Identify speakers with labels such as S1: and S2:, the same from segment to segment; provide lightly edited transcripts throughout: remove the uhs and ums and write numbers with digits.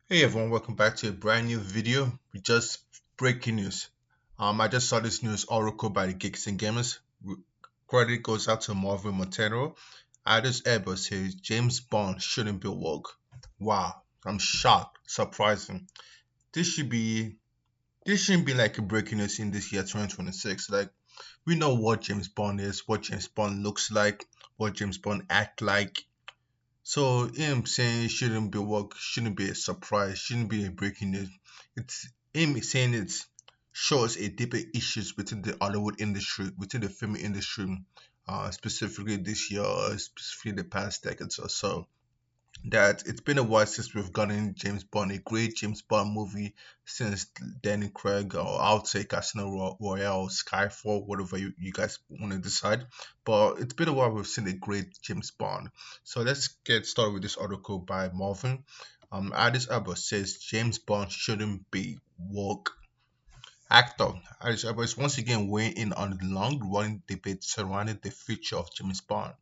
S1: Hey everyone, welcome back to a brand new video with just breaking news. I just saw this news article by the Geeks and Gamers. Credit goes out to Marvin Montero. Idris Elba says James Bond shouldn't be woke. Wow, I'm shocked, surprising. This should be this shouldn't be like a breaking news in this year 2026. Like we know what James Bond is, what James Bond looks like, what James Bond act like. So him saying it shouldn't be work, shouldn't be a surprise, shouldn't be a breaking news. It's him saying it shows a deeper issues within the Hollywood industry, within the film industry, specifically this year, specifically the past decades or so that it's been a while since we've gotten James Bond, a great James Bond movie since Danny Craig, or I'll say Casino Royale, Skyfall, whatever you guys want to decide. But it's been a while we've seen a great James Bond. So let's get started with this article by Marvin. Addis Abba says James Bond shouldn't be woke. Actor Addis Abba is once again weighing in on the long-running debate surrounding the future of James Bond.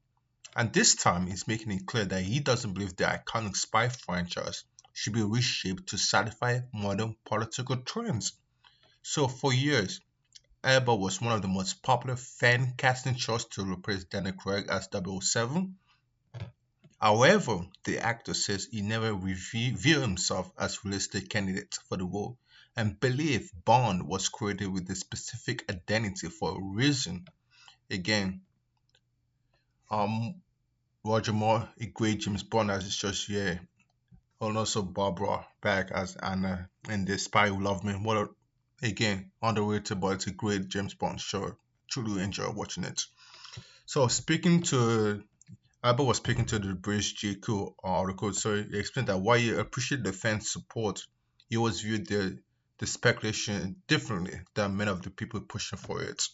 S1: And this time, he's making it clear that he doesn't believe the iconic spy franchise should be reshaped to satisfy modern political trends. So, for years, Elba was one of the most popular fan casting choices to replace Daniel Craig as 007. However, the actor says he never viewed himself as a realistic candidate for the role and believed Bond was created with a specific identity for a reason. Again, um, Roger Moore, a great James Bond as it's just yeah, and also Barbara back as Anna in The Spy Who Loved Me. Again, underrated, but it's a great James Bond show. Truly enjoy watching it. So speaking to Albert was speaking to the British GQ article, so he explained that while he appreciated the fans' support, he always viewed the speculation differently than many of the people pushing for it.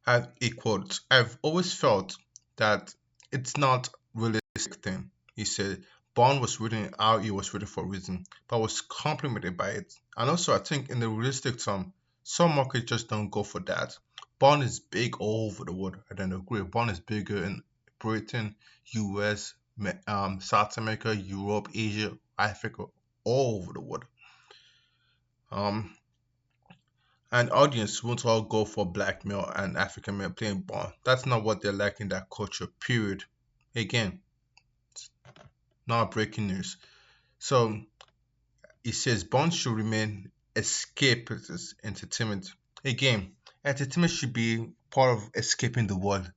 S1: And he quotes, I've always felt that it's not realistic thing. He said Bond was written how he was written for a reason, but was complimented by it. And also I think in the realistic term, some markets just don't go for that. Bond is big all over the world. I don't agree. Bond is bigger in Britain, US, South America, Europe, Asia, Africa, all over the world. Um, and audience won't all go for black male and African male playing Bond. That's not what they like in that culture, period. Again, not breaking news. So it says Bond should remain escapist entertainment. Again, entertainment should be part of escaping the world.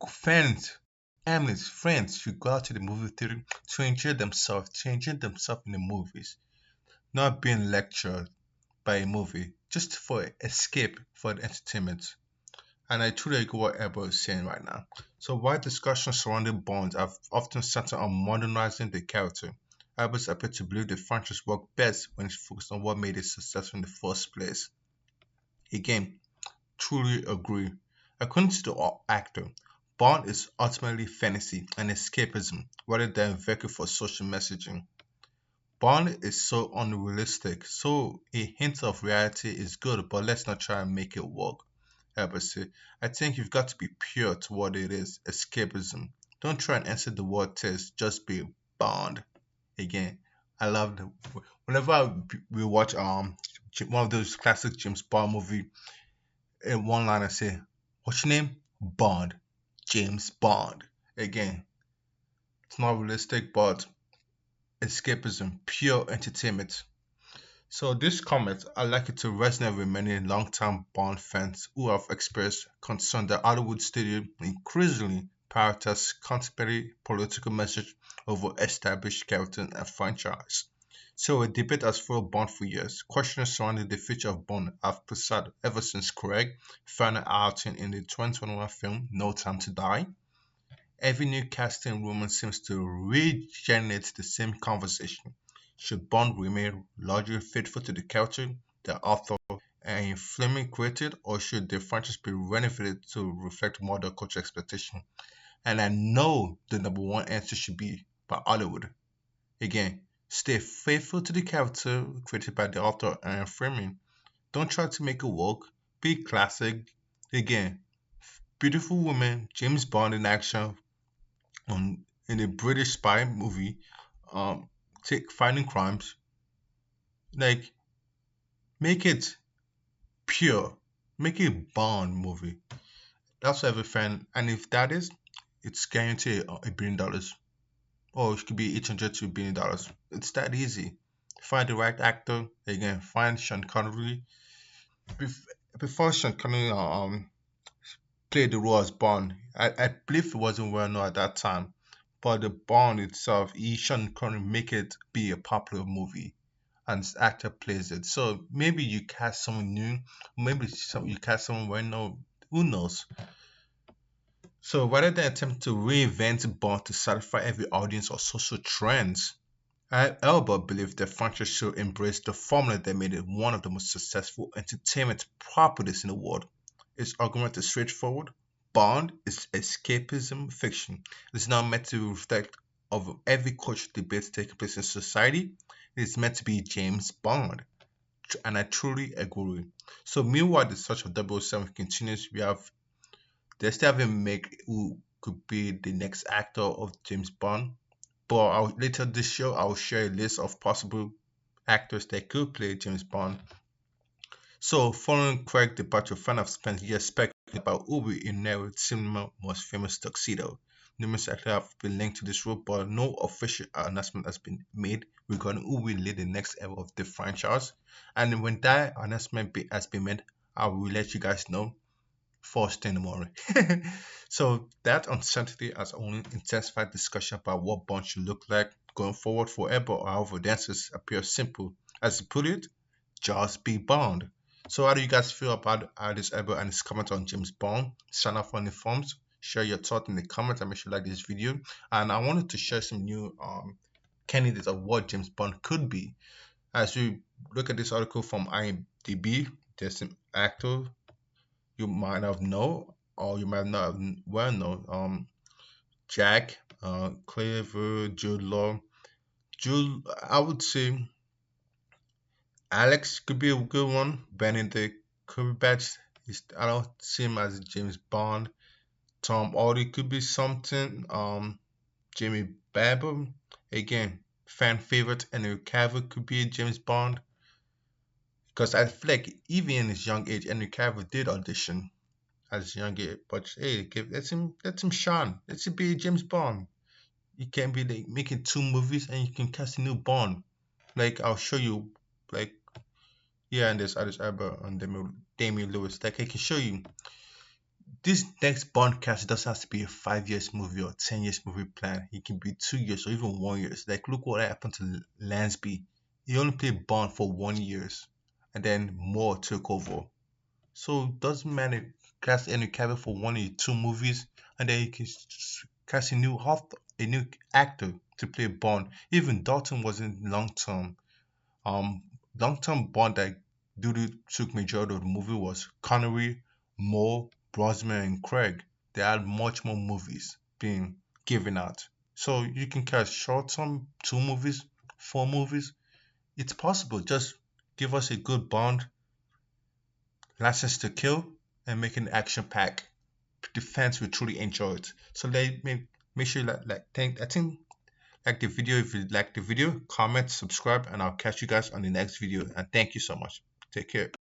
S1: Fans, families, friends should go out to the movie theater to enjoy themselves in the movies, not being lectured by a movie, just for escape, for the entertainment. And I truly agree with what Elba is saying right now. So while discussions surrounding Bond have often centered on modernizing the character, Elba's appear to believe the franchise worked best when it focused on what made it successful in the first place. Again, truly agree. According to the actor, Bond is ultimately fantasy and escapism rather than a vehicle for social messaging. Bond is so unrealistic, so a hint of reality is good, but let's not try and make it work. Empathy. I think you've got to be pure to what it is, escapism. Don't try and answer the word test, just be Bond. Again, I love the whenever we watch one of those classic James Bond movie, in one line I say, "What's your name?" Bond. James Bond. Again, it's not realistic, but escapism, pure entertainment. So this comment, I like it to resonate with many long-time Bond fans who have expressed concern that Hollywood studio increasingly prioritize contemporary political message over established characters and franchise. So a debate has fueled Bond for years. Questions surrounding the future of Bond have persisted ever since Craig found outing in the 2021 film No Time to Die. Every new casting rumor seems to regenerate the same conversation. Should Bond remain largely faithful to the character the author and Fleming created, or should the franchise be renovated to reflect modern culture expectation? And I know the number one answer should be by Hollywood. Again, stay faithful to the character created by the author and Fleming. Don't try to make it work. Be classic. Again, beautiful woman, James Bond in action, in a British spy movie, um, take fighting crimes, like make it pure, make it a Bond movie. That's what every fan, and if that is, it's guaranteed $1 billion, or it could be 800 to $1 billion. It's that easy. Find the right actor again. Find Sean Connery. Bef- Before Sean Connery played the role as Bond, I believe it wasn't well known at that time, but the Bond itself, Sean Connery make it be a popular movie, and the actor plays it. So maybe you cast someone new, maybe you cast someone well known. Who knows? So rather than attempt to reinvent Bond to satisfy every audience or social trends, Elba believed the franchise should embrace the formula that made it one of the most successful entertainment properties in the world. Its argument is straightforward. Bond is escapism fiction. It is not meant to reflect of every cultural debate taking place in society. It is meant to be James Bond. And I truly agree. So meanwhile the search of 007 continues, we have they still haven't make who could be the next actor of James Bond. But later this show, I'll share a list of possible actors that could play James Bond. So, following Craig's departure, fans have spent years speculating about who will inherit cinema's most famous tuxedo. Numerous actors have been linked to this role, but no official announcement has been made regarding who will lead the next era of the franchise. And when that announcement has been made, I will let you guys know first thing in the morning. So that uncertainty has only intensified discussion about what Bond should look like going forward forever. However, the answers appear simple. As you put it, just be Bond. So how do you guys feel about Idris Elba and his comment on James Bond? Sign up on the forums. Share your thoughts in the comments and make sure you like this video. And I wanted to share some new candidates of what James Bond could be. As you look at this article from IMDb, there's some actor you might have know or you might not have well known. Jack, Clever, Jude Law. Jude, I would say Alex could be a good one. Benedict Cumberbatch, I don't see him as James Bond. Tom Hardy could be something. Jamie Barber, again, fan favorite. Henry Cavill could be a James Bond. Because I feel like even in his young age, Henry Cavill did audition as a young age. But hey, let him shine. Let him be James Bond. You can be like making two movies and you can cast a new Bond. Like I'll show you, like yeah, and there's Idris Elba and Damian Lewis. Like I can show you this next Bond cast doesn't have to be a 5 years movie or 10 years movie plan. It can be 2 years or even 1 year. Like look what happened to Lansby. He only played Bond for 1 year, and then more took over. So it doesn't matter cast any Cavill for one or two movies, and then you can cast a new actor to play Bond. Even Dalton wasn't long term. Long term Bond that Dudu took majority of the movie was Connery, Moore, Brosnan, and Craig. They had much more movies being given out. So you can cast short term 2 movies, 4 movies. It's possible. Just give us a good Bond, License to Kill, and make an action pack. The fans will truly enjoy it. So make sure you I think like the video. If you like the video, comment, subscribe, and I'll catch you guys on the next video. And thank you so much. Take care.